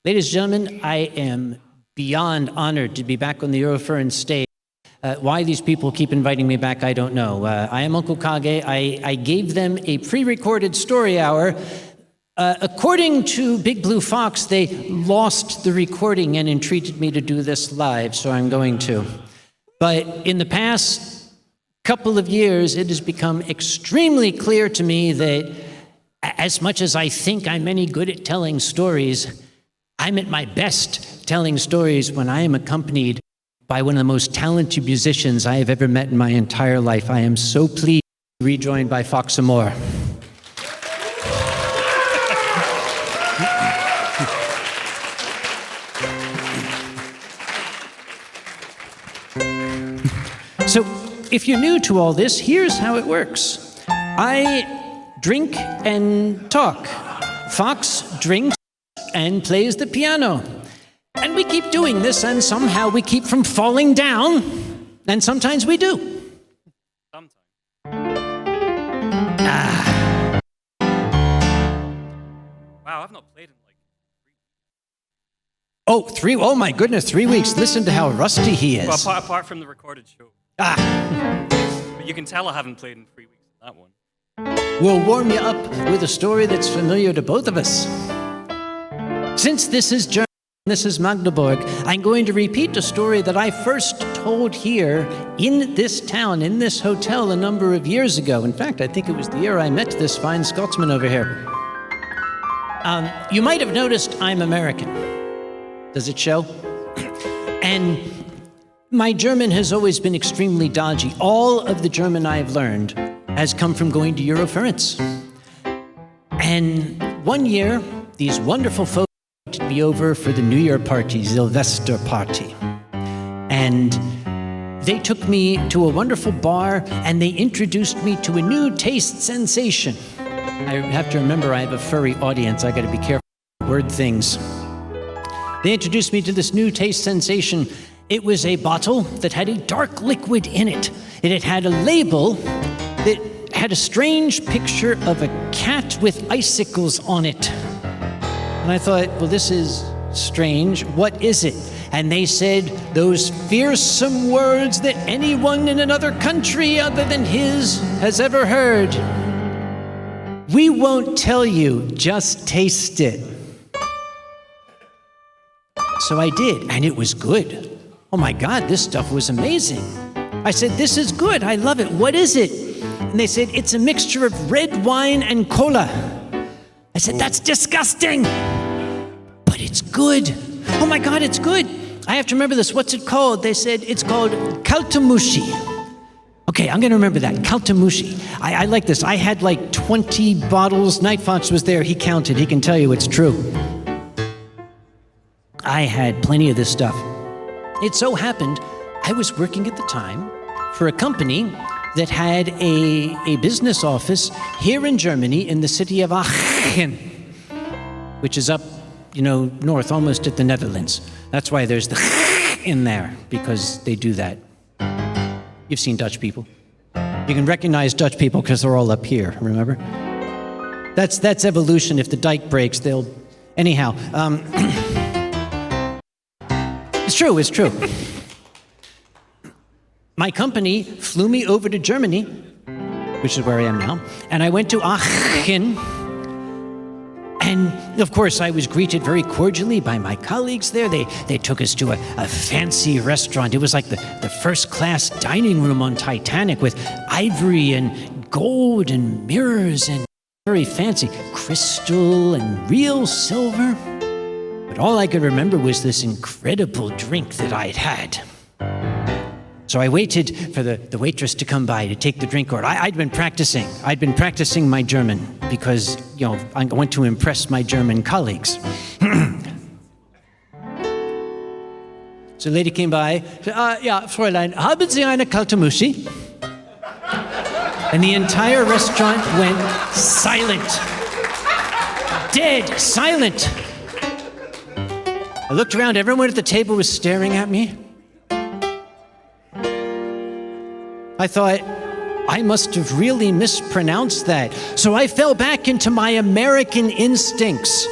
Ladies and gentlemen, I am beyond honored to be back on the Eurofurence stage. Why these people keep inviting me back, I don't know. I am Uncle Kage. I gave them a pre-recorded story hour. According to Big Blue Fox, they lost the recording and entreated me to do this live, so I'm going to. But in the past couple of years, it has become extremely clear to me that as much as I think I'm any good at telling stories, I'm at my best telling stories when I am accompanied by one of the most talented musicians I have ever met in my entire life. I am so pleased to be rejoined by Fox some more. So, if you're new to all this, here's how it works. I drink and talk. Fox drinks and plays the piano. And we keep doing this, and somehow we keep from falling down, and sometimes we do. Sometimes. Wow, I've not played in like 3 weeks. Oh my goodness, 3 weeks. Listen to how rusty he is. Well, apart from the recorded show. But you can tell I haven't played in 3 weeks in that one. We'll warm you up with a story that's familiar to both of us. Since this is German, this is Magdeburg, I'm going to repeat a story that I first told here in this town, in this hotel a number of years ago. In fact, I think it was the year I met this fine Scotsman over here. You might have noticed I'm American. Does it show? And my German has always been extremely dodgy. All of the German I've learned has come from going to Eurofurence. And one year, these wonderful folks invited me over for the New Year party, Silvester party. And they took me to a wonderful bar, and they introduced me to a new taste sensation. I have to remember I have a furry audience. I got to be careful with word things. They introduced me to this new taste sensation. It was a bottle that had a dark liquid in it. It had a label that had a strange picture of a cat with icicles on it. And I thought, well, this is strange. What is it? And they said those fearsome words that anyone in another country other than his has ever heard. We won't tell you, just taste it. So I did, and it was good. Oh my God, this stuff was amazing. I said, this is good, I love it. What is it? And they said, it's a mixture of red wine and cola. I said, that's disgusting, but it's good. Oh my God, it's good. I have to remember this. What's it called? They said, it's called Kaltamushi. Okay, I'm gonna remember that, Kaltamushi. I like this. I had like 20 bottles. Night Fox was there, he counted. He can tell you it's true. I had plenty of this stuff. It so happened I was working at the time for a company that had a business office here in Germany in the city of Aachen, which is up, north, almost at the Netherlands. That's why there's the in there, because they do that. You've seen Dutch people. You can recognize Dutch people because they're all up here, remember? That's evolution. If the dike breaks, they'll... Anyhow, it's true. My company flew me over to Germany, which is where I am now, and I went to Aachen. And of course, I was greeted very cordially by my colleagues there. They took us to a fancy restaurant. It was like the first-class dining room on Titanic with ivory and gold and mirrors and very fancy crystal and real silver. But all I could remember was this incredible drink that I'd had. So I waited for the waitress to come by to take the drink order. I'd been practicing. My German because, I want to impress my German colleagues. So the lady came by, said, ja, Fräulein, haben Sie eine Kaltamushi? And the entire restaurant went silent. Dead silent. I looked around, everyone at the table was staring at me. I thought, I must have really mispronounced that. So I fell back into my American instincts.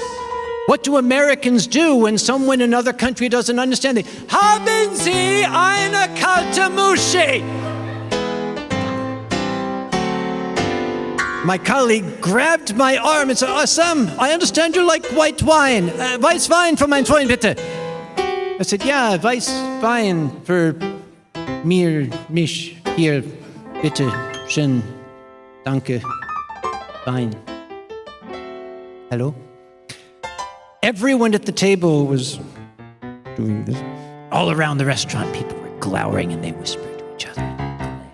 What do Americans do when someone in another country doesn't understand? Haben Sie eine Kaltamushi? My colleague grabbed my arm and said, "Oh, Sam, I understand you like white wine. Weißwein für mein Freund, bitte." I said, "Yeah, Weißwein für mich hier, bitte schön, danke, Wein." Hello? Everyone at the table was doing this. All around the restaurant, people were glowering and they whispered to each other and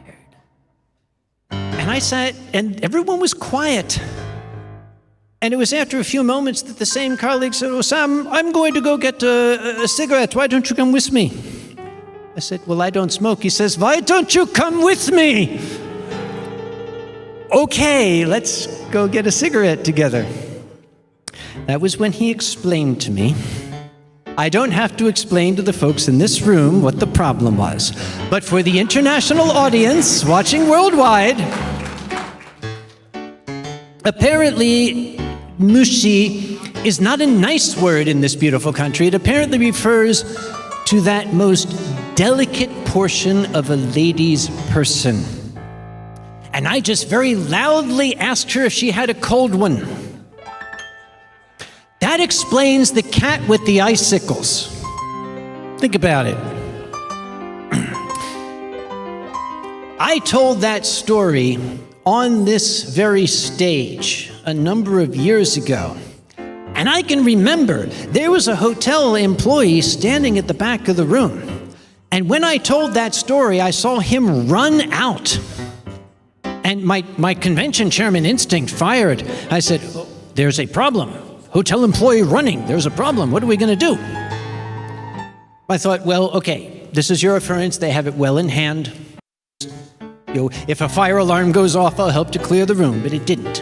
glared. And I sat, and everyone was quiet. And it was after a few moments that the same colleague said, "Oh, Sam, I'm going to go get a cigarette. Why don't you come with me?" I said, "Well, I don't smoke." He says, "Why don't you come with me?" Okay, let's go get a cigarette together. That was when he explained to me. I don't have to explain to the folks in this room what the problem was. But for the international audience watching worldwide, apparently, mushi is not a nice word in this beautiful country. It apparently refers to that most delicate portion of a lady's person. And I just very loudly asked her if she had a cold one. That explains the cat with the icicles. Think about it. I told that story on this very stage a number of years ago. And I can remember there was a hotel employee standing at the back of the room. And when I told that story, I saw him run out. And my convention chairman instinct fired. I said, "Oh, there's a problem. Hotel employee running. There's a problem. What are we going to do?" I thought, well, okay, this is Eurofurence. They have it well in hand. If a fire alarm goes off, I'll help to clear the room. But it didn't.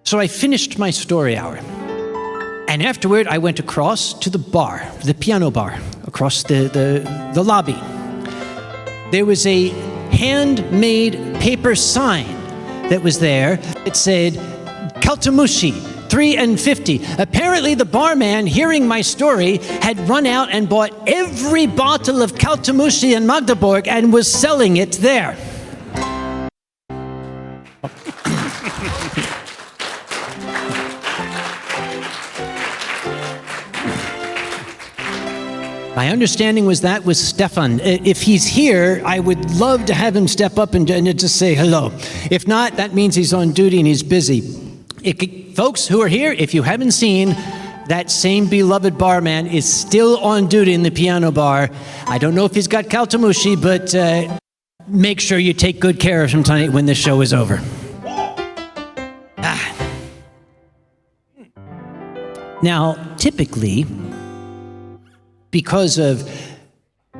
So I finished my story hour. And afterward, I went across to the bar, the piano bar, across the lobby. There was a handmade paper sign that was there. It said, "Kaltamushi, 3.50. Apparently, the barman, hearing my story, had run out and bought every bottle of Kaltamushi in Magdeburg and was selling it there. My understanding was that was Stefan. If he's here, I would love to have him step up and just say hello. If not, that means he's on duty and he's busy. Folks who are here, if you haven't seen, that same beloved barman is still on duty in the piano bar. I don't know if he's got Kaltamushi, but make sure you take good care of him tonight when this show is over. Now, typically, because of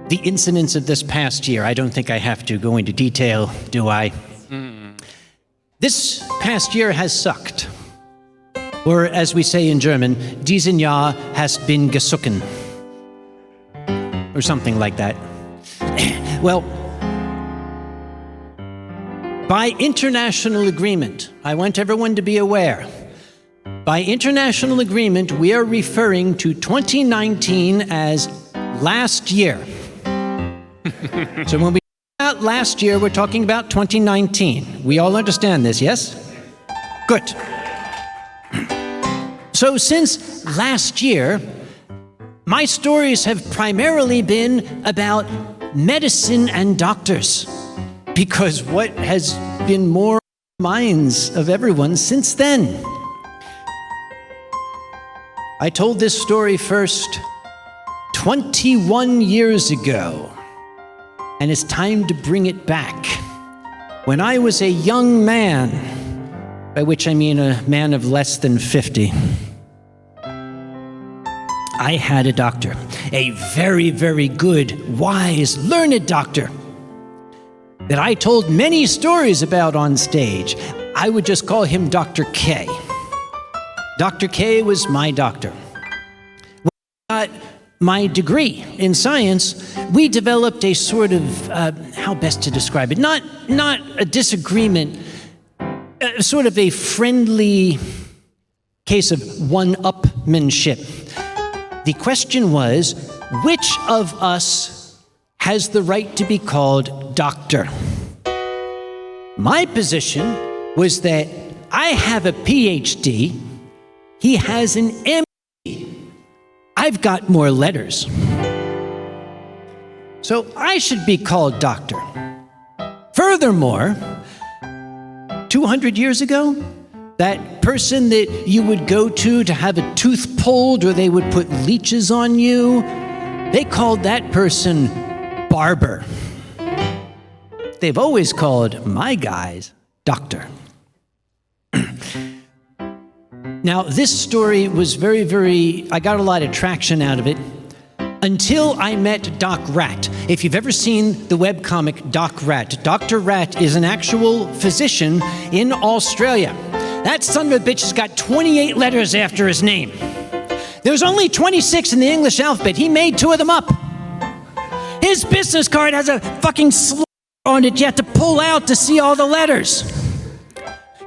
the incidents of this past year, I don't think I have to go into detail, do I? This past year has sucked. Or as we say in German, diesen Jahr hast bin gesucken. Or something like that. Well, by international agreement, I want everyone to be aware, by international agreement, we are referring to 2019 as last year. So when we talk about last year, we're talking about 2019. We all understand this, yes? Good. So since last year, my stories have primarily been about medicine and doctors, because what has been more on the minds of everyone since then? I told this story first 21 years ago, and it's time to bring it back. When I was a young man, by which I mean a man of less than 50, I had a doctor, a very, very good, wise, learned doctor that I told many stories about on stage. I would just call him Dr. K. Dr. K was my doctor. When I got my degree in science, we developed a sort of, how best to describe it, not a disagreement, sort of a friendly case of one-upmanship. The question was, which of us has the right to be called doctor? My position was that I have a PhD, he has an MD. I've got more letters. So I should be called doctor. Furthermore, 200 years ago, that person that you would go to have a tooth pulled or they would put leeches on you, they called that person barber. They've always called my guys doctor. Now, this story was I got a lot of traction out of it until I met Doc Rat. If you've ever seen the webcomic Doc Rat, Dr. Rat is an actual physician in Australia. That son of a bitch has got 28 letters after his name. There's only 26 in the English alphabet. He made 2 of them up. His business card has a fucking slur on it you have to pull out to see all the letters.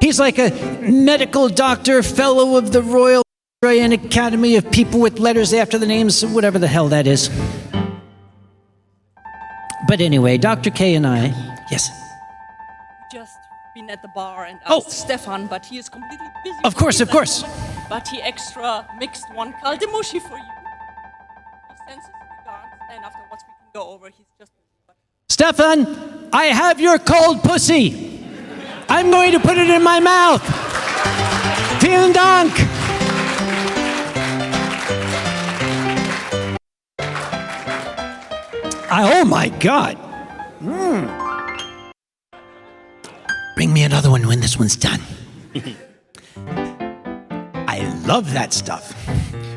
He's like a medical doctor, fellow of the Royal Australian Academy of people with letters after the names, whatever the hell that is. But anyway, Dr. K and I, yes? Just been at the bar and asked Stefan, but he is completely busy. Of course. But he extra mixed one Kaltamushi for you. He sends his regards, and afterwards we can go over. He's just... Stefan, I have your cold pussy. I'm going to put it in my mouth. Vielen Dank. Oh my God. Bring me another one when this one's done. I love that stuff.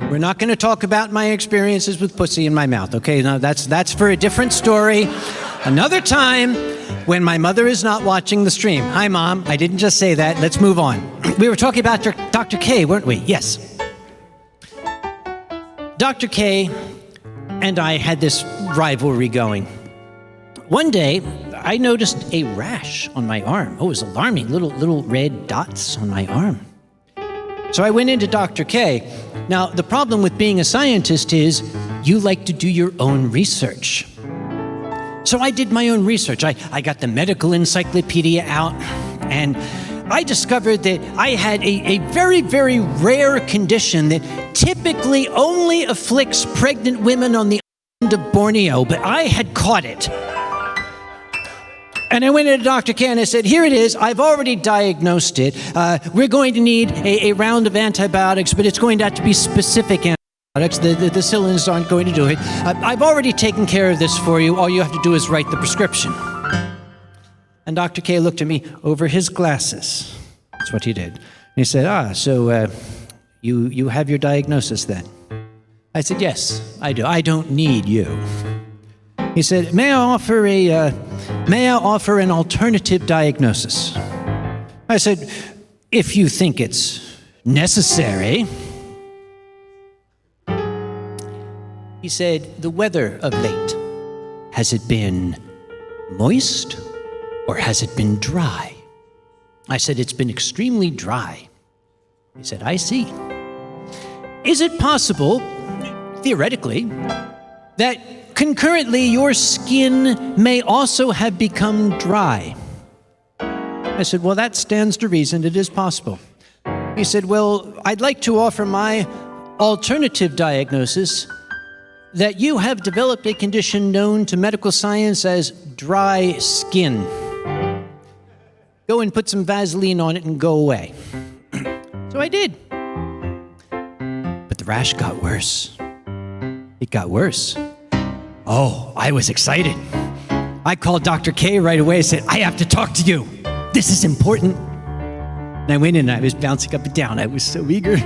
We're not going to talk about my experiences with pussy in my mouth, okay? No, that's for a different story. Another time when my mother is not watching the stream. Hi, Mom. I didn't just say that. Let's move on. We were talking about Dr. K, weren't we? Yes. Dr. K and I had this rivalry going. One day, I noticed a rash on my arm. Oh, it was alarming. Little red dots on my arm. So I went into Dr. K. Now, the problem with being a scientist is you like to do your own research. So I did my own research. I got the medical encyclopedia out, and I discovered that I had a very, very rare condition that typically only afflicts pregnant women on the island of Borneo, but I had caught it. And I went into Dr. K and I said, here it is, I've already diagnosed it. We're going to need a round of antibiotics, but it's going to have to be specific antibiotics. The cylinders aren't going to do it. I've already taken care of this for you. All you have to do is write the prescription. And Dr. K looked at me over his glasses. That's what he did. And he said, so you have your diagnosis then? I said, yes, I do. I don't need you. He said, may I offer an alternative diagnosis? I said, if you think it's necessary. He said, the weather of late, has it been moist or has it been dry? I said, it's been extremely dry. He said, I see. Is it possible, theoretically, that concurrently your skin may also have become dry? I said, well, that stands to reason. It is possible. He said, well, I'd like to offer my alternative diagnosis that you have developed a condition known to medical science as dry skin. Go and put some Vaseline on it and go away. So I did. But the rash got worse. It got worse. Oh, I was excited. I called Dr. K right away and said, I have to talk to you. This is important. And I went in and I was bouncing up and down. I was so eager.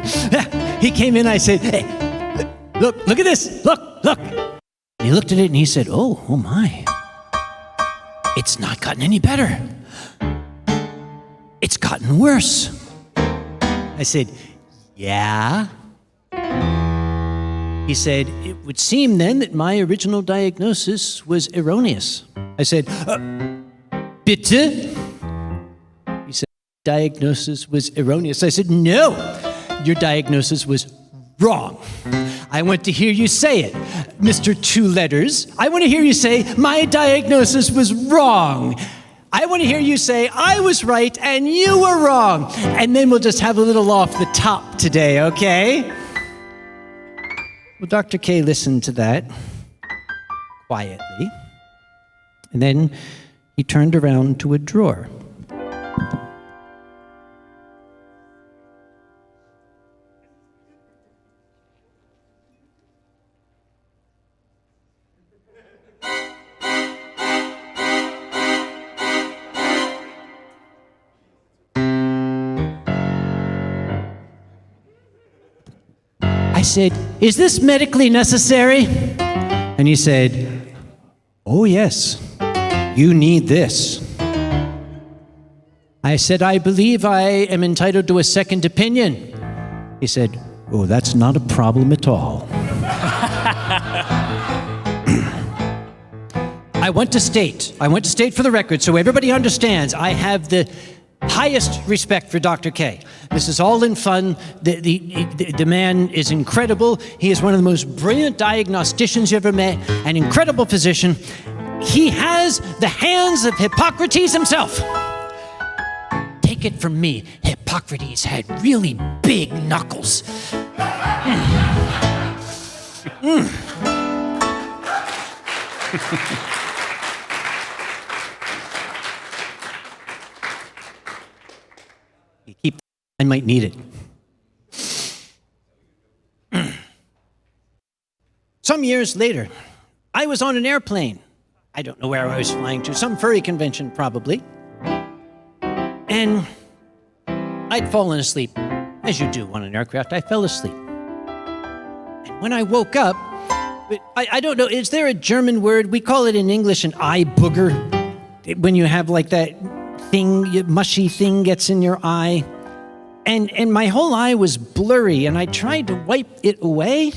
He came in, I said, hey, look at this, look. And he looked at it and he said, oh my. It's not gotten any better. It's gotten worse. I said, yeah. He said, it would seem then that my original diagnosis was erroneous. I said, bitte? He said, diagnosis was erroneous. I said, no, your diagnosis was wrong. I want to hear you say it. Mr. Two Letters, I want to hear you say, my diagnosis was wrong. I want to hear you say, I was right and you were wrong. And then we'll just have a little off the top today, okay? Well, Dr. K listened to that quietly. And then he turned around to a drawer. I said, is this medically necessary? And he said, oh yes, you need this. I said, I believe I am entitled to a second opinion. He said, oh, that's not a problem at all. I want to state for the record, so everybody understands, I have the highest respect for Dr. K. This is all in fun. The man is incredible. He is one of the most brilliant diagnosticians you ever met, an incredible physician. He has the hands of Hippocrates himself. Take it from me, Hippocrates had really big knuckles. Keep. I might need it. Some years later, I was on an airplane. I don't know where I was flying to, some furry convention probably. And I'd fallen asleep, as you do on an aircraft. I fell asleep. And when I woke up, I don't know, is there a German word? We call it in English an eye booger. When you have like that thing, mushy thing gets in your eye. And my whole eye was blurry, and I tried to wipe it away,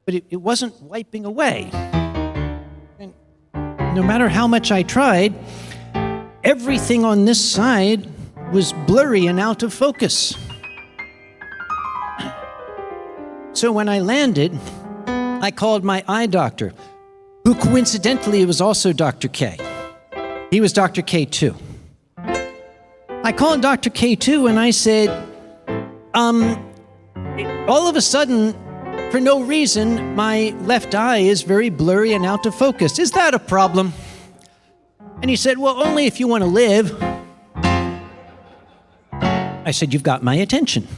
but it wasn't wiping away. And no matter how much I tried, everything on this side was blurry and out of focus. So when I landed, I called my eye doctor, who coincidentally was also Dr. K. He was Dr. K too. I called Dr. K too, and I said, all of a sudden, for no reason, my left eye is very blurry and out of focus. Is that a problem? And he said, well, only if you want to live. I said, you've got my attention.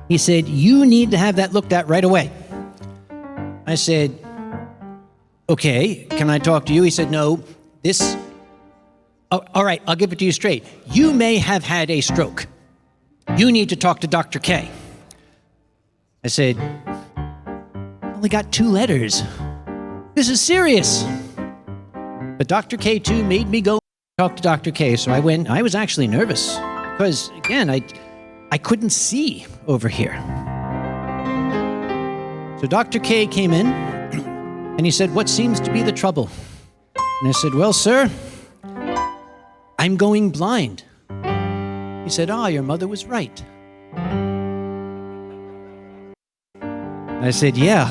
He said, you need to have that looked at right away. I said, okay, can I talk to you? He said, no, this... Oh, all right, I'll give it to you straight. You may have had a stroke. You need to talk to Dr. K. I said, I only got 2 letters. This is serious. But Dr. K too made me go talk to Dr. K. So I went. I was actually nervous because, again, I couldn't see over here. So Dr. K came in and he said, what seems to be the trouble? And I said, well, sir, I'm going blind. He said, your mother was right. I said, yeah.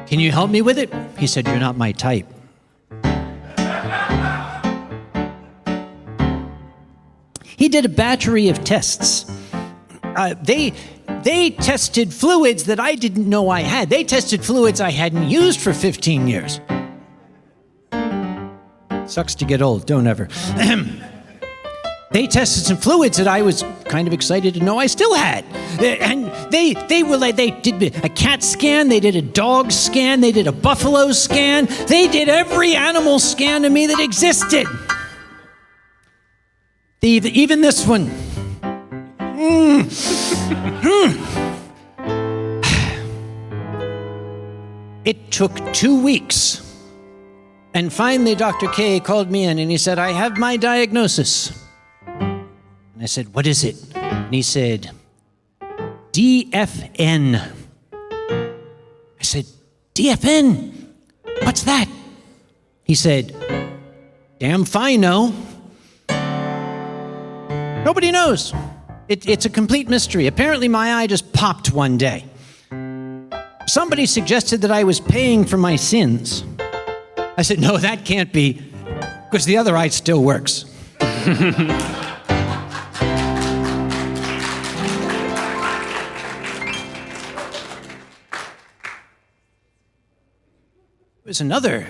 Can you help me with it? He said, you're not my type. He did a battery of tests. They tested fluids that I didn't know I had. They tested fluids I hadn't used for 15 years. Sucks to get old, don't ever. They tested some fluids that I was kind of excited to know I still had. And they did a cat scan, they did a dog scan, they did a buffalo scan, they did every animal scan to me that existed. Even this one. It took 2 weeks. And finally, Dr. K called me in and he said, I have my diagnosis. And I said, what is it? And he said, DFN. I said, DFN? What's that? He said, damn fine, no. Nobody knows. It's a complete mystery. Apparently, my eye just popped one day. Somebody suggested that I was paying for my sins. I said, no, that can't be, because the other eye still works. There's another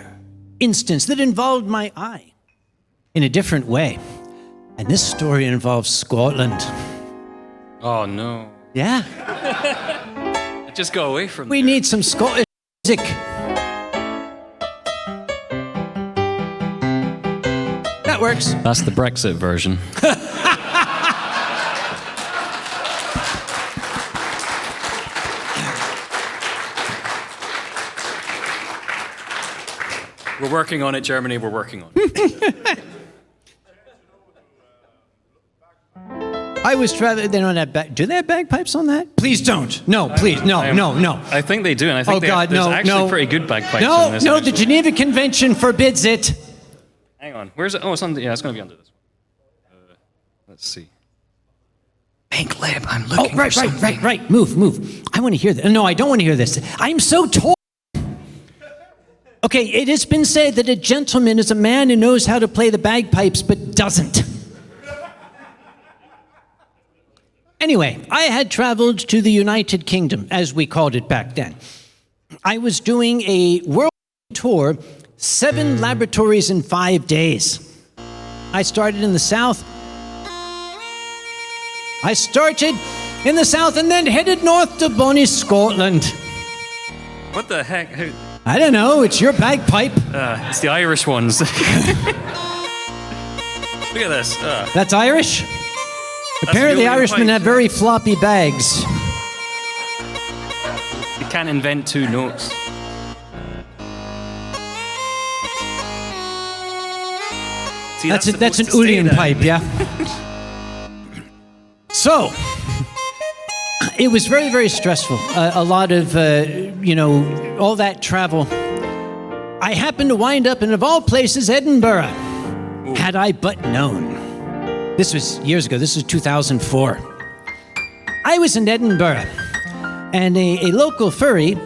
instance that involved my eye in a different way. And this story involves Scotland. Oh, no. Yeah. Just go away from We there. need some Scottish music. That works. That's the Brexit version. We're working on it, Germany. We're working on it. I was traveling. They don't have do they have bagpipes on that? Please don't. No, please, no. I think they do, and I think Oh God, there's no, actually no. pretty good bagpipes No, in this. no. actually. The Geneva Convention forbids it. Hang on. Where's it? Oh, it's under. Yeah, it's going to be under this one. Let's see. Pink lip. I'm Oh, looking for right. something. Move. I want to hear this. No, I don't want to hear this. I'm so torn. Okay, it has been said that a gentleman is a man who knows how to play the bagpipes but doesn't. Anyway, I had traveled to the United Kingdom, as we called it back then. I was doing a world tour, 7 laboratories in 5 days. I started in the south. And then headed north to bonnie Scotland. What the heck? Who? I don't know, it's your bagpipe. It's the Irish ones. Look at this. That's Irish? Apparently European Irishmen pipe. have very floppy bags. You can't invent 2 notes. See, That's an supposed to stay Ulian there. pipe, yeah? So, it was very, very stressful. A lot of, all that travel. I happened to wind up in, of all places, Edinburgh. Ooh. Had I but known. This was years ago. This was 2004. I was in Edinburgh, and a local furry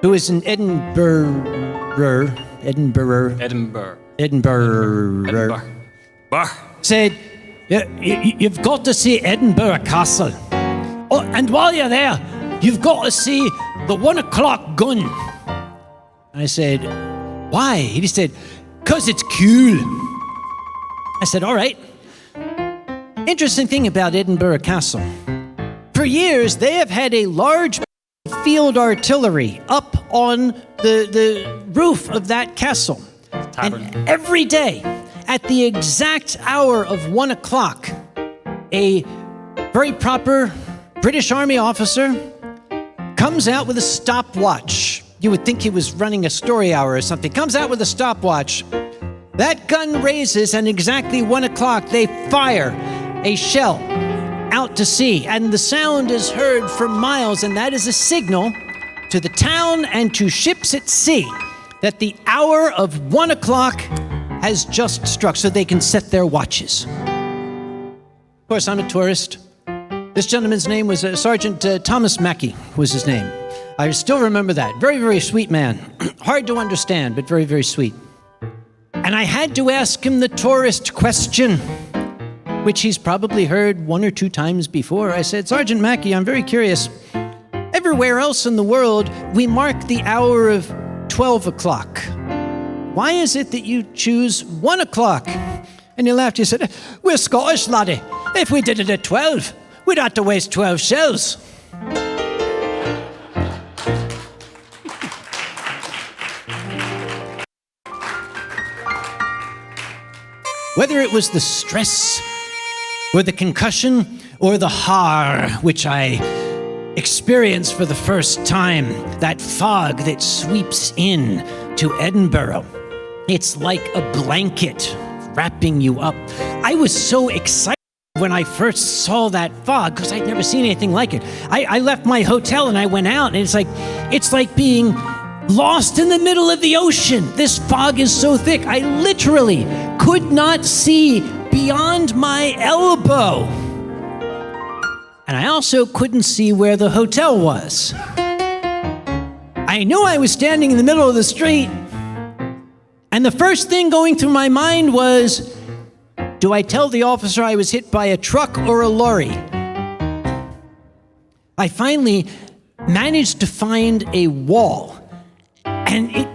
who was in Edinburgh. Bar. Said, you've got to see Edinburgh Castle. Oh, and while you're there, you've got to see the 1 o'clock gun. I said, why? He said, 'cause it's cool. I said, all right. Interesting thing about Edinburgh Castle. For years, they have had a large field artillery up on the roof of that castle. Tavern. And every day, at the exact hour of 1 o'clock, a very proper British Army officer comes out with a stopwatch. You would think he was running a story hour or something. Comes out with a stopwatch. That gun raises, and exactly 1 o'clock, they fire a shell out to sea. And the sound is heard for miles, and that is a signal to the town and to ships at sea that the hour of 1 o'clock has just struck, so they can set their watches. Of course, I'm a tourist. This gentleman's name was Sergeant Thomas Mackey, was his name. I still remember that. Very, very sweet man. Hard to understand, but very, very sweet. And I had to ask him the tourist question, which he's probably heard 1 or 2 times before. I said, Sergeant Mackey, I'm very curious. Everywhere else in the world, we mark the hour of 12 o'clock. Why is it that you choose 1 o'clock? And he laughed. He said, we're Scottish, laddie. If we did it at 12, we'd have to waste 12 shells. Whether it was the stress, or the concussion, or the horror, which I experienced for the first time, that fog that sweeps in to Edinburgh. It's like a blanket wrapping you up. I was so excited when I first saw that fog, because I'd never seen anything like it. I left my hotel and I went out, and it's like being lost in the middle of the ocean. This fog is so thick, I literally could not see beyond my elbow. And I also couldn't see where the hotel was. I knew I was standing in the middle of the street, and the first thing going through my mind was, do I tell the officer I was hit by a truck or a lorry? I finally managed to find a wall, and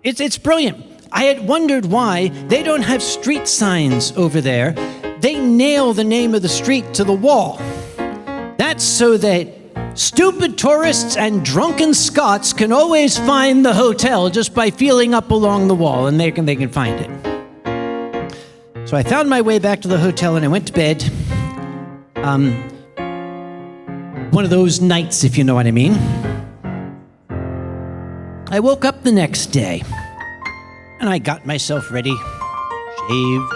it's brilliant. I had wondered why they don't have street signs over there. They nail the name of the street to the wall. That's so that stupid tourists and drunken Scots can always find the hotel just by feeling up along the wall, and they can find it. So I found my way back to the hotel, and I went to bed. One of those nights, if you know what I mean. I woke up the next day, and I got myself ready, shaved,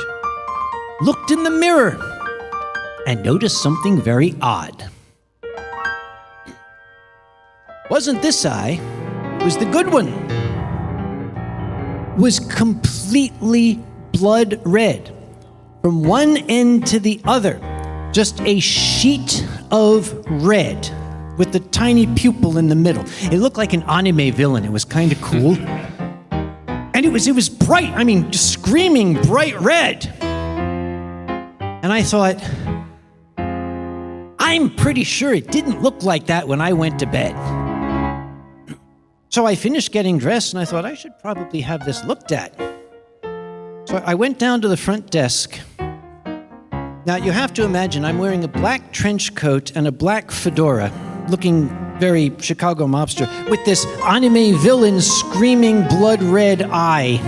looked in the mirror, and noticed something very odd. Wasn't this eye, it was the good one. Was completely blood red, from one end to the other. Just a sheet of red with the tiny pupil in the middle. It looked like an anime villain. It was kind of cool. And it was bright. I mean, just screaming bright red. And I thought, I'm pretty sure it didn't look like that when I went to bed. So I finished getting dressed, and I thought I should probably have this looked at. So I went down to the front desk. Now, you have to imagine I'm wearing a black trench coat and a black fedora, looking very Chicago mobster, with this anime villain screaming blood red eye.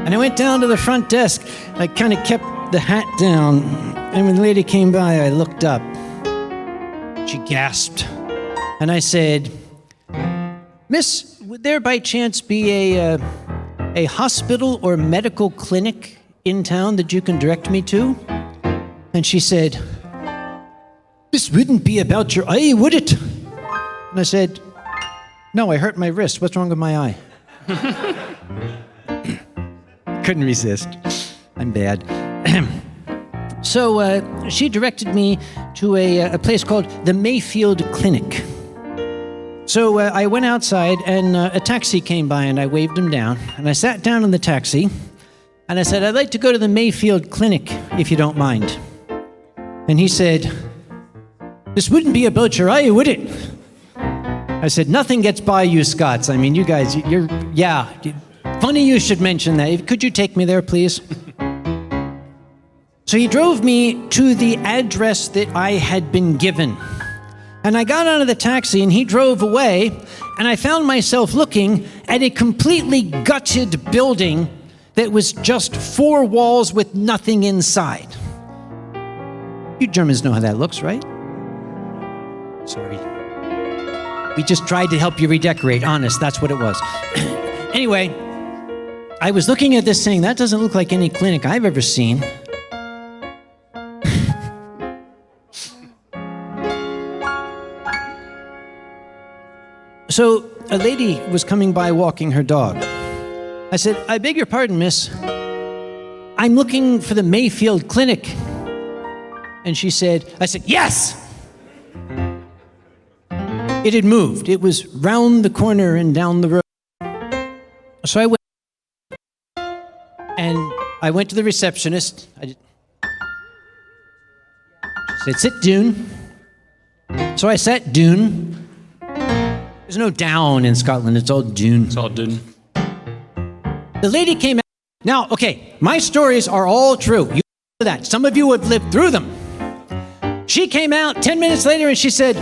And I went down to the front desk. I kind of kept the hat down, and when the lady came by, I looked up. She gasped, and I said, "Miss, would there by chance be a hospital or medical clinic in town that you can direct me to?" And she said, "This wouldn't be about your eye, would it?" And I said, "No, I hurt my wrist. What's wrong with my eye?" Couldn't resist. I'm bad. So she directed me to a place called the Mayfield Clinic. So I went outside, and a taxi came by, and I waved him down. And I sat down in the taxi, and I said, "I'd like to go to the Mayfield Clinic, if you don't mind." And he said, "This wouldn't be about your eye, would it?" I said, "Nothing gets by you Scots. I mean, you guys, yeah. Funny you should mention that. Could you take me there, please?" So he drove me to the address that I had been given. And I got out of the taxi, and he drove away, and I found myself looking at a completely gutted building that was just four walls with nothing inside. You Germans know how that looks, right? Sorry. We just tried to help you redecorate. Honest, that's what it was. Anyway, I was looking at this saying, that doesn't look like any clinic I've ever seen. So a lady was coming by walking her dog. I said, "I beg your pardon, miss. I'm looking for the Mayfield Clinic." And she said, I said, "Yes!" It had moved. It was round the corner and down the road. So I went to the receptionist. She said, "Sit down." So I sat down. There's no down in Scotland. It's all doon. It's all done. The lady came out. Now, okay, my stories are all true. You know that. Some of you have lived through them. She came out 10 minutes later, and she said,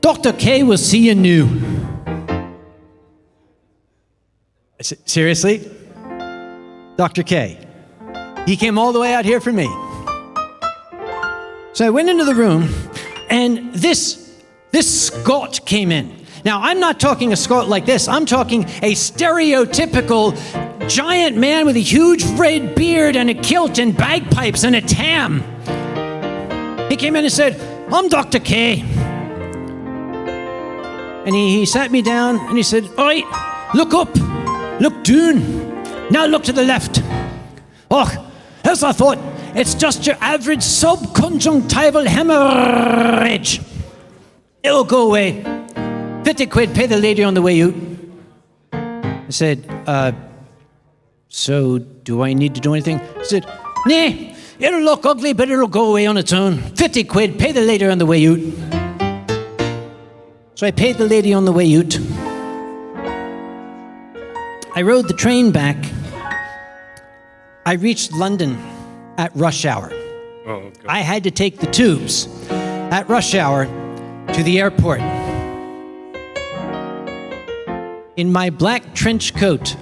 "Dr. K will see you new." I said, "Seriously? Dr. K? He came all the way out here for me." So I went into the room, and this Scot came in. Now, I'm not talking a Scot like this. I'm talking a stereotypical giant man with a huge red beard and a kilt and bagpipes and a tam. He came in and said, "I'm Dr. K." And he sat me down, and he said, "All right, look up, look down, now look to the left. Oh, as I thought, it's just your average subconjunctival hemorrhage. It'll go away. 50 quid, pay the lady on the way out. I said, so do I need to do anything? He said, nah, it'll look ugly, but it'll go away on its own. 50 quid, pay the lady on the way out. So I paid the lady on the way out. I rode the train back. I reached London at rush hour. Oh, God. I had to take the tubes at rush hour to the airport. In my black trench coat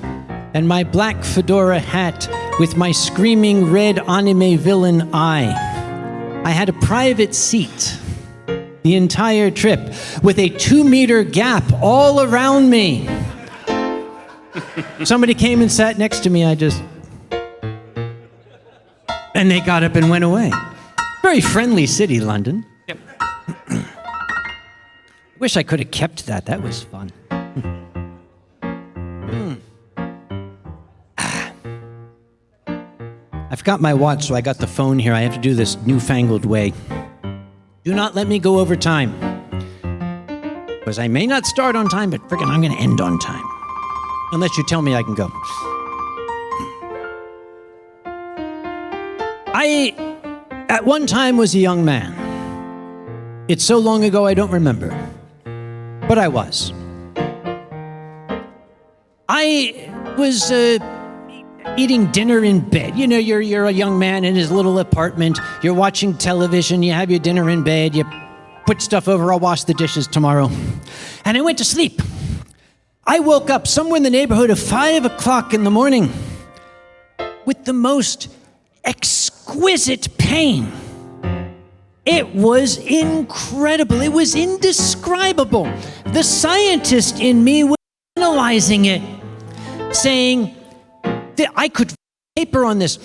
and my black fedora hat with my screaming red anime villain eye, I had a private seat the entire trip with a 2-meter gap all around me. Somebody came and sat next to me. And they got up and went away. Very friendly city, London. Yep. Wish I could have kept that. That was fun. I forgot my watch, so I got the phone here. I have to do this newfangled way. Do not let me go over time. Because I may not start on time, but frickin' I'm going to end on time. Unless you tell me I can go. I, at one time, was a young man. It's so long ago I don't remember. But I was. I was eating dinner in bed. You know, you're a young man in his little apartment. You're watching television. You have your dinner in bed. You put stuff over. I'll wash the dishes tomorrow. And I went to sleep. I woke up somewhere in the neighborhood of 5 o'clock in the morning with the most exquisite pain. It was incredible. It was indescribable. The scientist in me was analyzing it, saying that I could paper on this.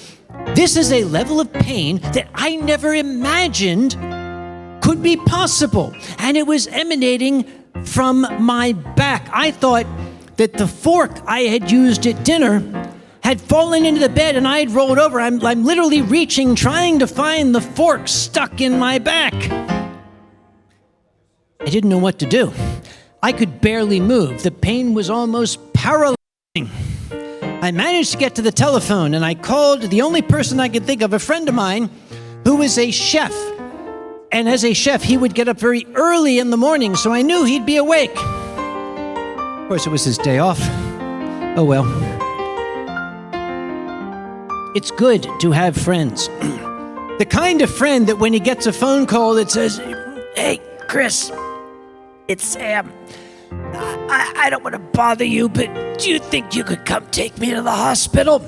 This is a level of pain that I never imagined could be possible. And it was emanating from my back. I thought that the fork I had used at dinner had fallen into the bed and I had rolled over. I'm literally reaching, trying to find the fork stuck in my back. I didn't know what to do. I could barely move. The pain was almost paralyzing. I managed to get to the telephone and I called the only person I could think of, a friend of mine who was a chef. And as a chef, he would get up very early in the morning, so I knew he'd be awake. Of course, it was his day off. Oh well. It's good to have friends. The kind of friend that when he gets a phone call that says, "Hey, Chris, it's Sam. I don't want to bother you, but do you think you could come take me to the hospital?"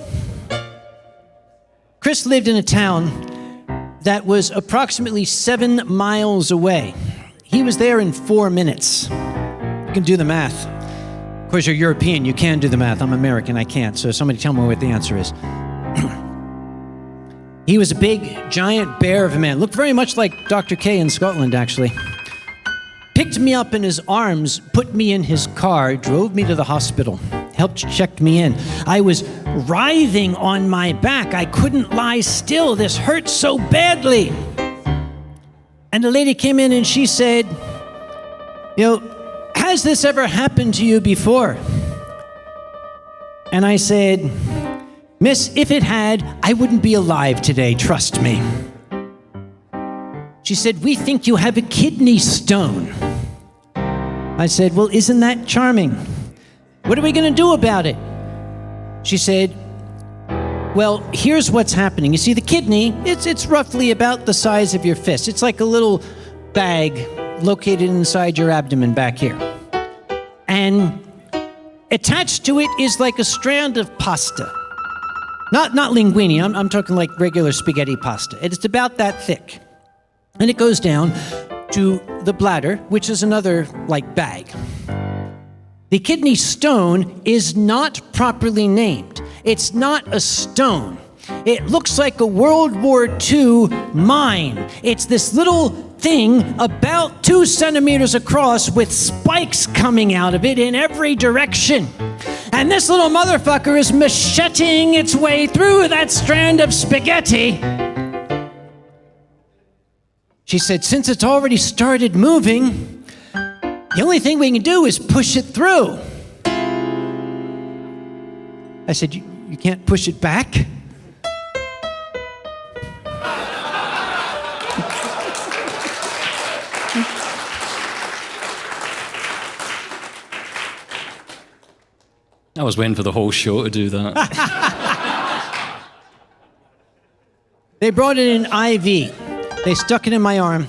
Chris lived in a town that was approximately 7 miles away. He was there in 4 minutes. You can do the math. Of course, you're European, you can do the math. I'm American, I can't, so somebody tell me what the answer is. He was a big, giant bear of a man. Looked very much like Dr. K in Scotland, actually. Picked me up in his arms, put me in his car, drove me to the hospital, helped check me in. I was writhing on my back. I couldn't lie still. This hurt so badly. And the lady came in and she said, "Has this ever happened to you before?" And I said, "Miss, if it had, I wouldn't be alive today, trust me." She said, "We think you have a kidney stone." I said, "Well, isn't that charming? What are we going to do about it?" She said, "Well, here's what's happening. You see, the kidney, it's roughly about the size of your fist. It's like a little bag located inside your abdomen back here. And attached to it is like a strand of pasta. Not linguine, I'm talking like regular spaghetti pasta. It's about that thick. And it goes down to the bladder, which is another like bag. The kidney stone is not properly named. It's not a stone. It looks like a World War II mine. It's this little thing about 2 centimeters across with spikes coming out of it in every direction. and this little motherfucker is macheting its way through that strand of spaghetti. She said, since it's already started moving, the only thing we can do is push it through. I said, you can't push it back? I was waiting for the whole show to do that. They brought in an IV. They stuck it in my arm.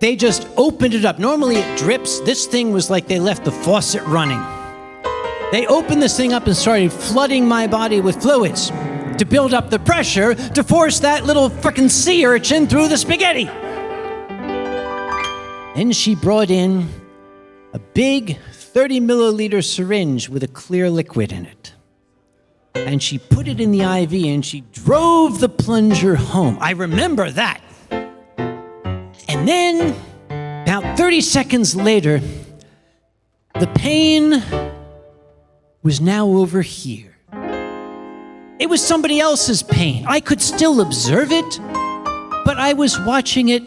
They just opened it up. Normally it drips. This thing was like they left the faucet running. They opened this thing up and started flooding my body with fluids to build up the pressure to force that little frickin' sea urchin through the spaghetti. Then she brought in a big 30 milliliter syringe with a clear liquid in it. And she put it in the IV and she drove the plunger home. I remember that. And then, about 30 seconds later, the pain was now over here. It was somebody else's pain. I could still observe it, but I was watching it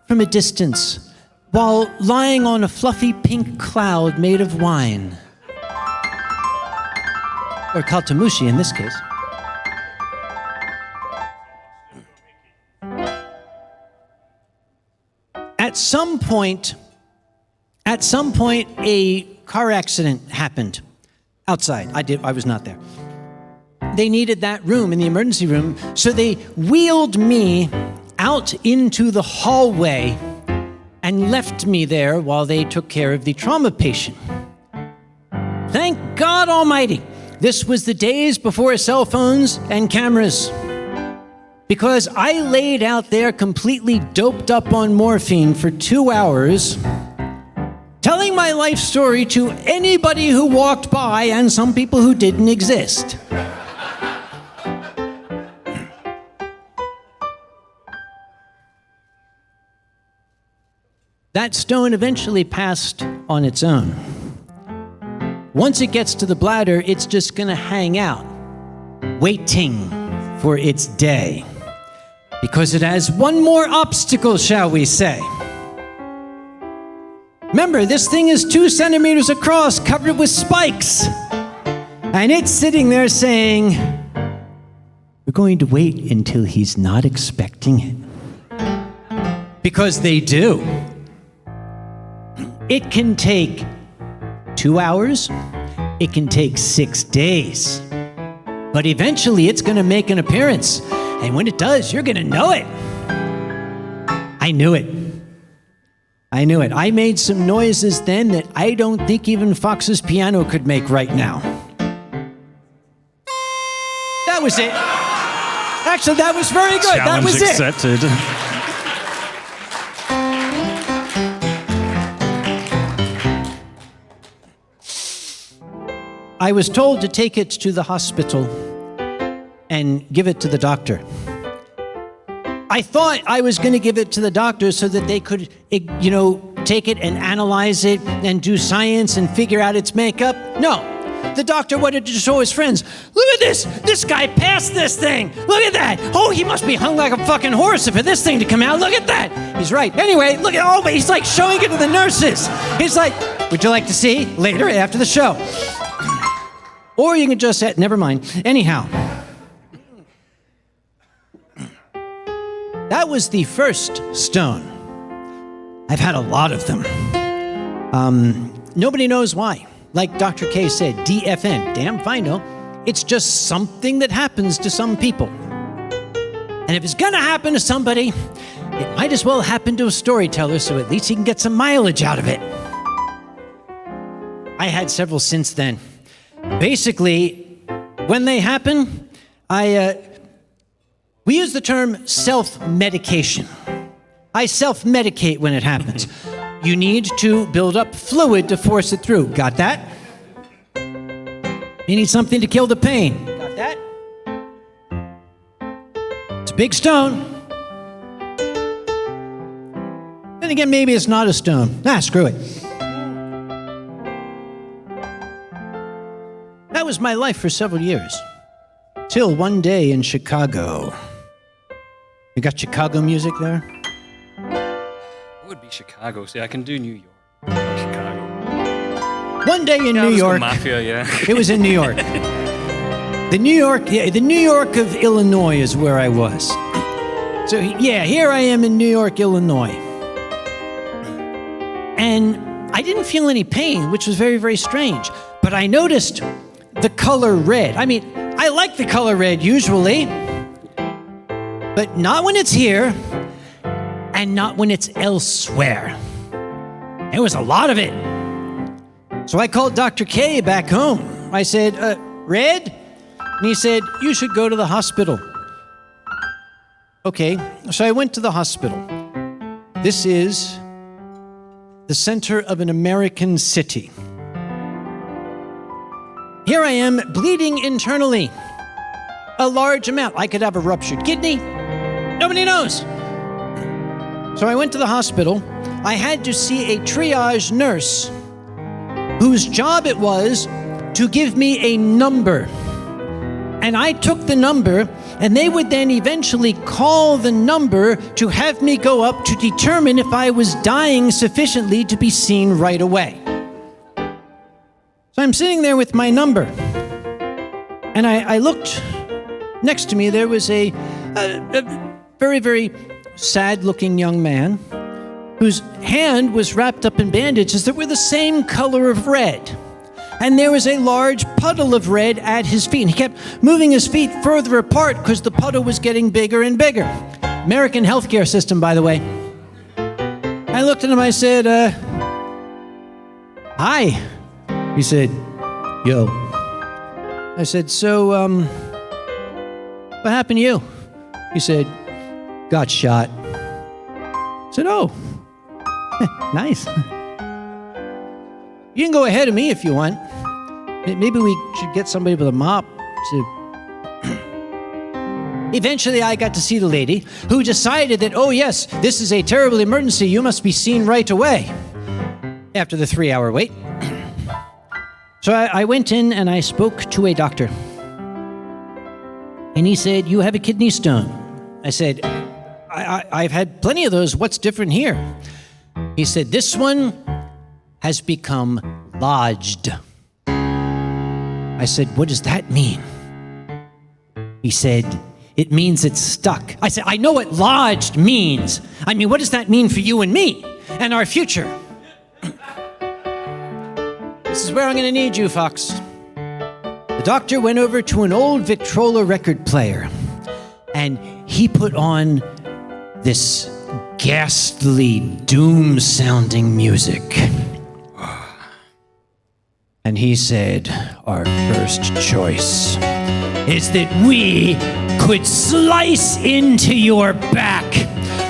from a distance while lying on a fluffy pink cloud made of wine. Or Kaltamushi in this case. At some point, a car accident happened outside. I was not there. They needed that room in the emergency room, so they wheeled me out into the hallway and left me there while they took care of the trauma patient. Thank God Almighty, this was the days before cell phones and cameras, because I laid out there completely doped up on morphine for 2 hours, telling my life story to anybody who walked by and some people who didn't exist. That stone eventually passed on its own. Once it gets to the bladder, it's just gonna hang out, waiting for its day. Because it has one more obstacle, shall we say. Remember, this thing is 2 centimeters across, covered with spikes. And it's sitting there saying, we're going to wait until he's not expecting it. Because they do. It can take 2 hours, it can take 6 days. But eventually it's gonna make an appearance. And when it does, you're gonna know it. I knew it. I made some noises then that I don't think even Fox's piano could make right now. That was it. Actually, that was very good. That was it. Challenge accepted. I was told to take it to the hospital and give it to the doctor. I thought I was going to give it to the doctor so that they could, take it and analyze it and do science and figure out its makeup. No, the doctor wanted to show his friends, look at this, this guy passed this thing. Look at that. Oh, he must be hung like a fucking horse for this thing to come out. Look at that. He's right. Anyway, look at, but he's like showing it to the nurses. He's like, would you like to see later after the show? Or you can just say, never mind. Anyhow, that was the first stone. I've had a lot of them. Nobody knows why. Like Dr. K said, DFN, damn if I know. It's just something that happens to some people. And if it's gonna happen to somebody, it might as well happen to a storyteller, so at least he can get some mileage out of it. I had several since then. Basically, when they happen, we use the term self-medication. I self-medicate when it happens. You need to build up fluid to force it through. Got that? You need something to kill the pain. Got that? It's a big stone. Then again, maybe it's not a stone. Screw it. was my life for several years. Till one day in Chicago. You got Chicago music there? What would be Chicago? See, I can do New York. Chicago. One day in New York. Mafia, yeah. It was in New York. The New York of Illinois is where I was. So yeah, here I am in New York, Illinois. And I didn't feel any pain, which was very, very strange. But I noticed the color red. I mean, I like the color red usually, but not when it's here and not when it's elsewhere. There was a lot of it. So I called Dr. K back home. I said, red? And he said, you should go to the hospital. Okay, so I went to the hospital. This is the center of an American city. Here I am, bleeding internally. A large amount. I could have a ruptured kidney. Nobody knows. So I went to the hospital. I had to see a triage nurse whose job it was to give me a number. And I took the number, and they would then eventually call the number to have me go up to determine if I was dying sufficiently to be seen right away. So I'm sitting there with my number, and I looked next to me. There was a very, very sad-looking young man whose hand was wrapped up in bandages that were the same color of red. And there was a large puddle of red at his feet. And he kept moving his feet further apart because the puddle was getting bigger and bigger. American healthcare system, by the way. I looked at him, I said, hi. He said, yo. I said, so, what happened to you? He said, got shot. I said, oh, nice. You can go ahead of me if you want. Maybe we should get somebody with a mop to... Eventually, I got to see the lady who decided that, oh yes, this is a terrible emergency. You must be seen right away. After the 3-hour wait. So I went in and I spoke to a doctor. And he said, you have a kidney stone. I said, I've had plenty of those. What's different here? He said, this one has become lodged. I said, what does that mean? He said, it means it's stuck. I said, I know what lodged means. I mean, what does that mean for you and me and our future? This is where I'm going to need you, Fox. The doctor went over to an old Victrola record player, and he put on this ghastly, doom-sounding music. And he said, our first choice is that we could slice into your back,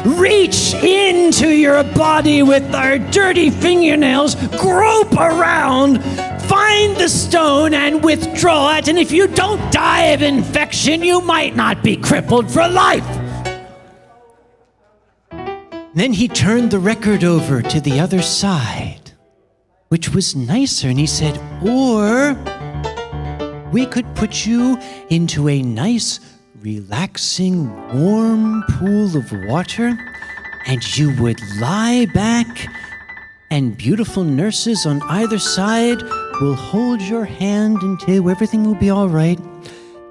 reach into your body with our dirty fingernails, grope around, find the stone and withdraw it. And if you don't die of infection, you might not be crippled for life. Then he turned the record over to the other side, which was nicer, and he said, or we could put you into a nice, relaxing, warm pool of water, and you would lie back, and beautiful nurses on either side will hold your hand until everything will be all right.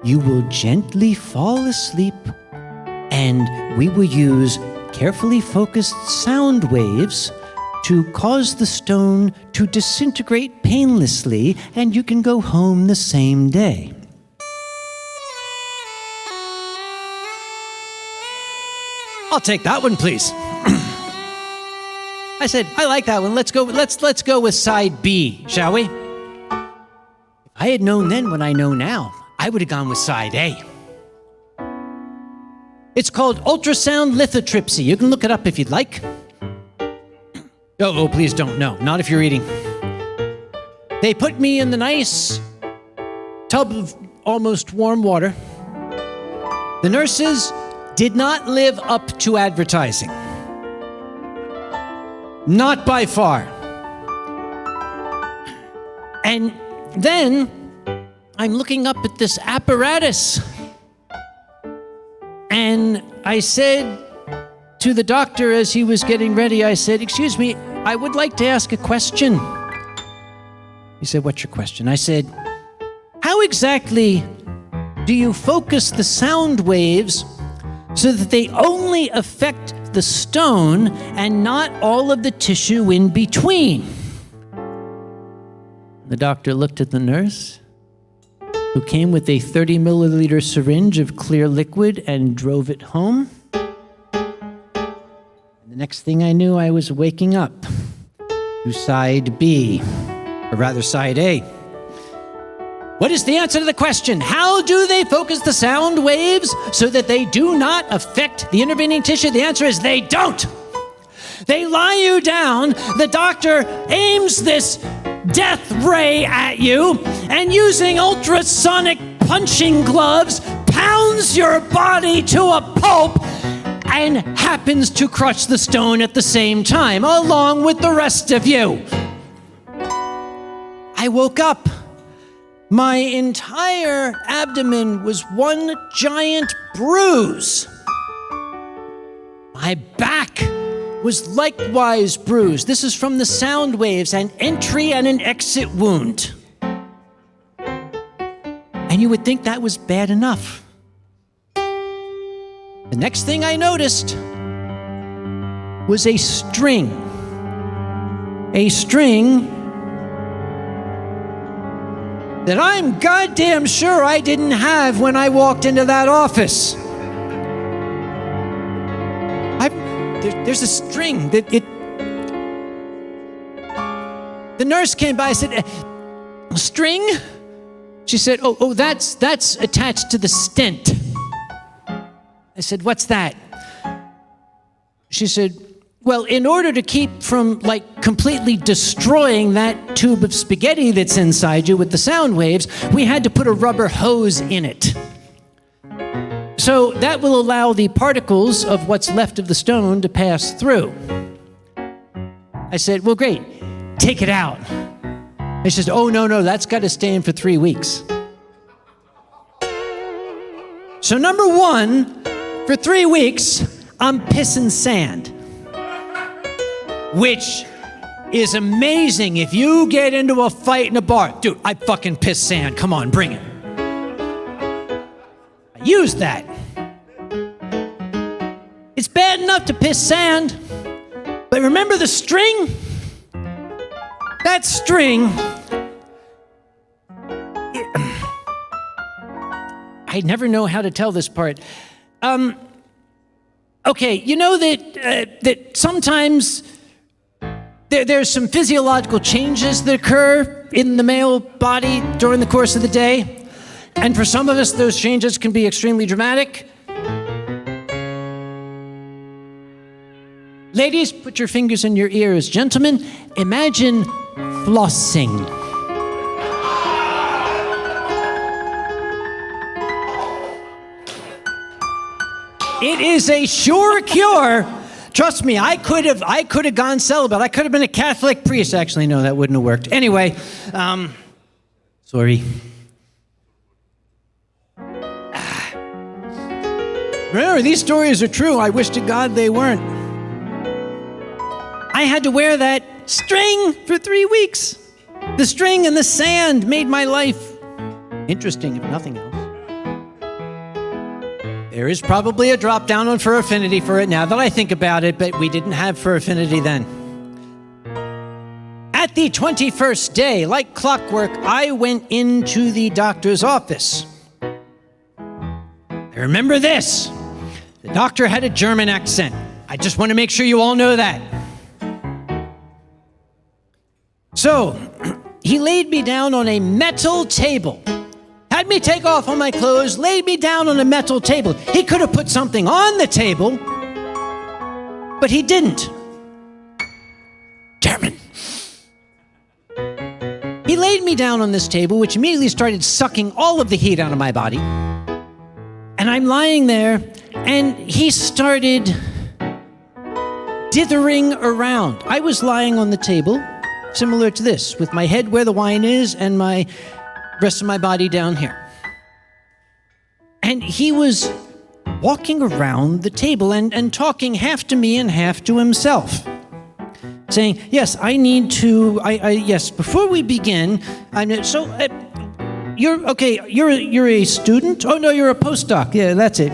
You will gently fall asleep, and we will use carefully focused sound waves to cause the stone to disintegrate painlessly, and you can go home the same day. I'll take that one, please. I said, I like that one. Let's go with side B, shall we? If I had known then what I know now, I would have gone with side A. It's called ultrasound lithotripsy. You can look it up if you'd like. Oh, please don't. No, not if you're eating. They put me in the nice tub of almost warm water. The nurses did not live up to advertising. Not by far. And then I'm looking up at this apparatus. And I said to the doctor as he was getting ready, I said, "Excuse me, I would like to ask a question." He said, "What's your question?" I said, "How exactly do you focus the sound waves so that they only affect the stone and not all of the tissue in between?" The doctor looked at the nurse, who came with a 30 milliliter syringe of clear liquid and drove it home. And the next thing I knew, I was waking up to side B, or rather side A. What is the answer to the question? How do they focus the sound waves so that they do not affect the intervening tissue? The answer is they don't. They lie you down, the doctor aims this death ray at you, and using ultrasonic punching gloves, pounds your body to a pulp and happens to crush the stone at the same time, along with the rest of you. I woke up. My entire abdomen was one giant bruise. My back was likewise bruised. This is from the sound waves, an entry and an exit wound. And you would think that was bad enough. The next thing I noticed was a string. A string that I'm goddamn sure I didn't have when I walked into that office. There's a string that the nurse came by. I said, "String?" She said, "Oh, that's attached to the stent." I said, "What's that?" She said, "Well, in order to keep from completely destroying that tube of spaghetti that's inside you with the sound waves, we had to put a rubber hose in it. So that will allow the particles of what's left of the stone to pass through." I said, "Well, great, take it out." And she said, "Oh, no, that's got to stay in for 3 weeks." So number one, for 3 weeks, I'm pissing sand. Which is amazing if you get into a fight in a bar. Dude, I fucking piss sand. Come on, bring it. I use that. It's bad enough to piss sand, but remember the string? That string, I never know how to tell this part. Okay, you know that sometimes there's some physiological changes that occur in the male body during the course of the day, and for some of us, those changes can be extremely dramatic. Ladies, put your fingers in your ears. Gentlemen, imagine flossing. It is a sure cure. Trust me, I could have gone celibate. I could have been a Catholic priest. Actually, no, that wouldn't have worked. Anyway, sorry. Remember, these stories are true. I wish to God they weren't. I had to wear that string for 3 weeks. The string and the sand made my life interesting, if nothing else. There is probably a drop down on Fur Affinity for it now that I think about it, but we didn't have Fur Affinity then. At the 21st day, like clockwork, I went into the doctor's office. I remember this. The doctor had a German accent. I just want to make sure you all know that. So, he laid me down on a metal table. Had me take off all my clothes, laid me down on a metal table. He could have put something on the table, but he didn't. German. He laid me down on this table, which immediately started sucking all of the heat out of my body. And I'm lying there, and he started dithering around. I was lying on the table, similar to this, with my head where the wine is and my rest of my body down here. And he was walking around the table and talking half to me and half to himself, saying, yes, I need to, yes, before we begin, you're a student? Oh, no, you're a postdoc. Yeah, that's it.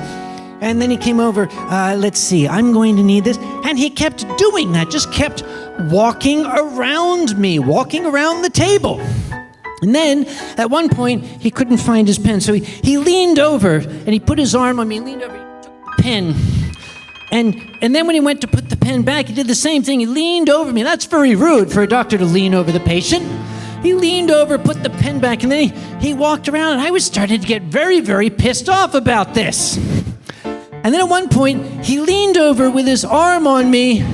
And then he came over, let's see, I'm going to need this. And he kept doing that, just kept walking around me, walking around the table. And then, at one point, he couldn't find his pen, so he leaned over, and he put his arm on me, leaned over, he took the pen, and then when he went to put the pen back, he did the same thing. He leaned over me. That's very rude for a doctor to lean over the patient. He leaned over, put the pen back, and then he walked around, and I was starting to get very, very pissed off about this. And then at one point, he leaned over with his arm on me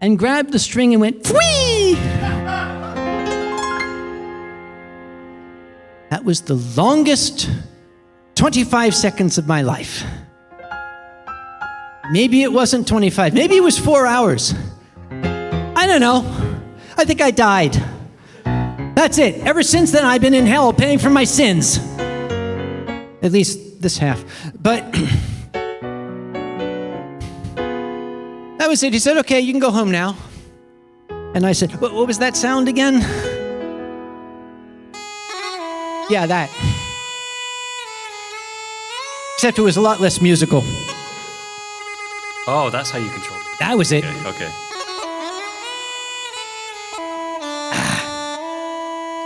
and grabbed the string and went, "Whee!" That was the longest 25 seconds of my life. Maybe it wasn't 25. Maybe it was 4 hours. I don't know. I think I died. That's it. Ever since then, I've been in hell paying for my sins. At least this half. But that was it. He said, okay, you can go home now. And I said, what was that sound again? Yeah, that. Except it was a lot less musical. Oh, that's how you control it. That was it. Okay.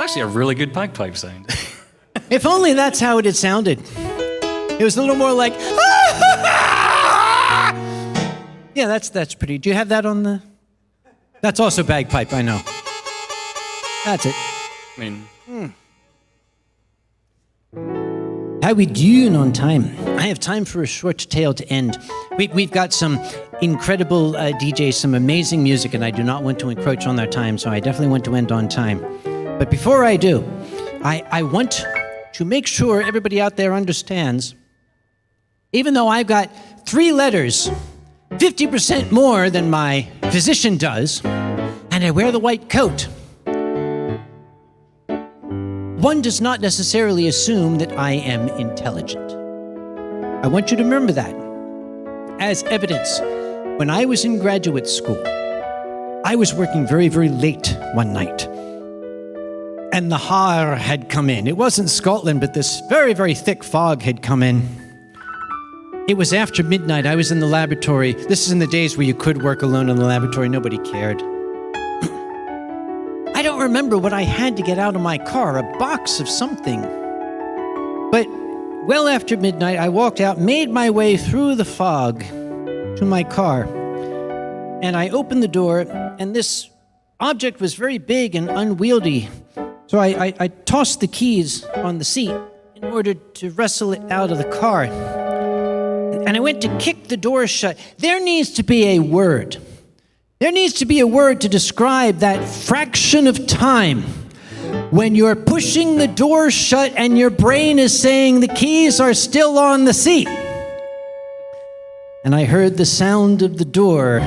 Actually, a really good bagpipe sound. If only that's how it had sounded. It was a little more like, yeah, that's pretty. Do you have that on the? That's also bagpipe, I know. That's it. I mean, How we doing on time? I have time for a short tale to end. We've got some incredible DJs, some amazing music, and I do not want to encroach on their time, so I definitely want to end on time. But before I do, I want to make sure everybody out there understands, even though I've got 3 letters, 50% more than my physician does, and I wear the white coat, one does not necessarily assume that I am intelligent. I want you to remember that. As evidence, when I was in graduate school, I was working very, very late one night. And the haar had come in. It wasn't Scotland, but this very, very thick fog had come in. It was after midnight. I was in the laboratory. This is in the days where you could work alone in the laboratory. Nobody cared. I don't remember what I had to get out of my car, a box of something. But well after midnight, I walked out, made my way through the fog to my car. And I opened the door, and this object was very big and unwieldy. So I tossed the keys on the seat in order to wrestle it out of the car. And I went to kick the door shut. There needs to be a word. There needs to be a word to describe that fraction of time when you're pushing the door shut and your brain is saying the keys are still on the seat. And I heard the sound of the door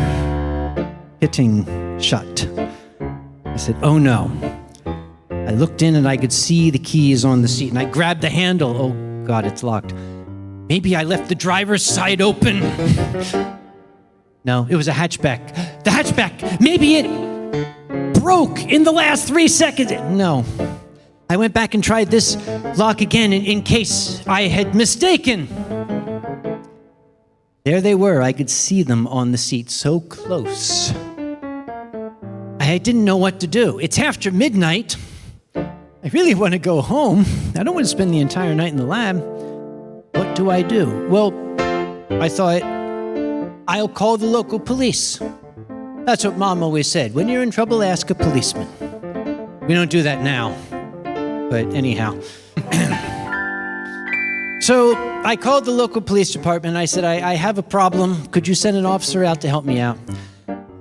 hitting shut. I said, oh no. I looked in and I could see the keys on the seat, and I grabbed the handle. Oh God, it's locked. Maybe I left the driver's side open. No, it was a hatchback. The hatchback, maybe it broke in the last 3 seconds. No. I went back and tried this lock again in case I had mistaken. There they were. I could see them on the seat so close. I didn't know what to do. It's after midnight. I really want to go home. I don't want to spend the entire night in the lab. What do I do? Well, I thought, I'll call the local police. That's what Mom always said. When you're in trouble, ask a policeman. We don't do that now. But anyhow. So I called the local police department. I said, I have a problem. Could you send an officer out to help me out?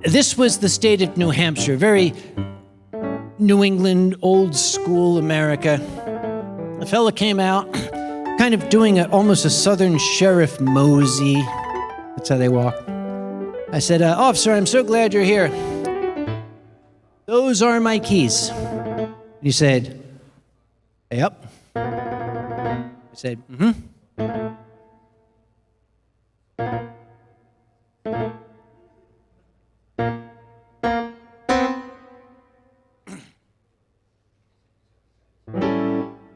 This was the state of New Hampshire, very New England, old school America. The fella came out, kind of doing almost a Southern Sheriff mosey. That's how they walk. I said, officer, I'm so glad you're here. Those are my keys. He said, Yep. I said, mm-hmm.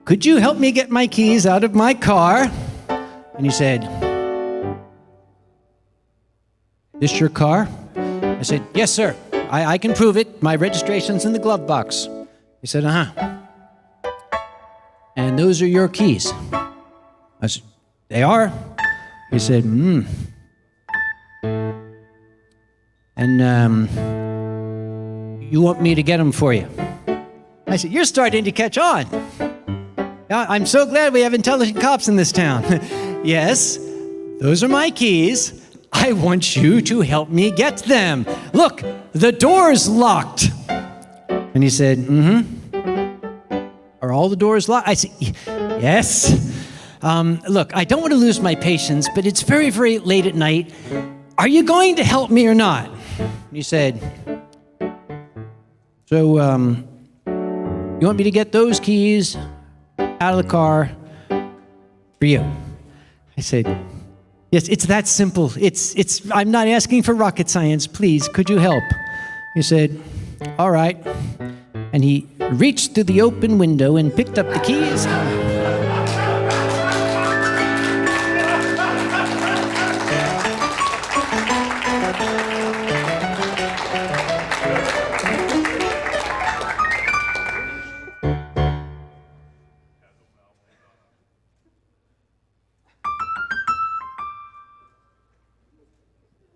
Could you help me get my keys out of my car? And he said, this your car? I said, yes, sir. I can prove it. My registration's in the glove box. He said, uh-huh. And those are your keys. I said, they are? He said, And you want me to get them for you? I said, you're starting to catch on. I'm so glad we have intelligent cops in this town. Yes, those are my keys. I want you to help me get them. Look, the door's locked. And he said, Are all the doors locked? I said, yes. Look, I don't want to lose my patience, but it's very, very late at night. Are you going to help me or not? And he said, so, you want me to get those keys out of the car for you? I said, yes, it's that simple. I'm not asking for rocket science. Please, could you help? He said, all right. And he reached through the open window and picked up the keys.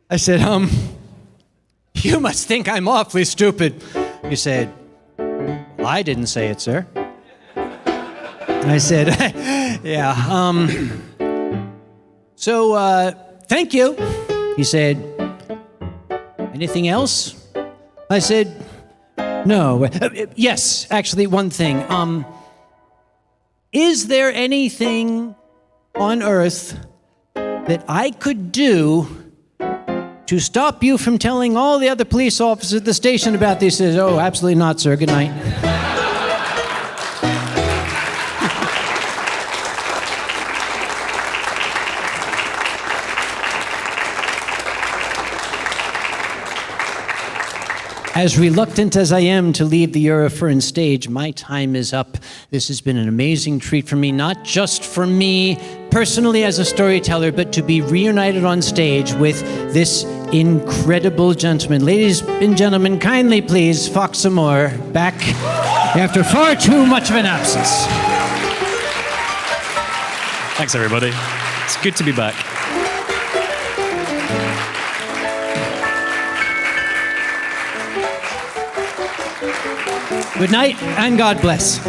I said, you must think I'm awfully stupid. He said, well, I didn't say it, sir. I said, yeah, so, thank you. He said, anything else? I said, no. Yes, actually, one thing. Is there anything on earth that I could do to stop you from telling all the other police officers at the station about this? He says, oh, absolutely not, sir. Good night. As reluctant as I am to leave the Eurofurence stage, my time is up. This has been an amazing treat for me, not just for me personally as a storyteller, but to be reunited on stage with this incredible gentleman. Ladies and gentlemen, kindly please, Fox Amore, back after far too much of an absence. Thanks, everybody. It's good to be back. Good night, and God bless.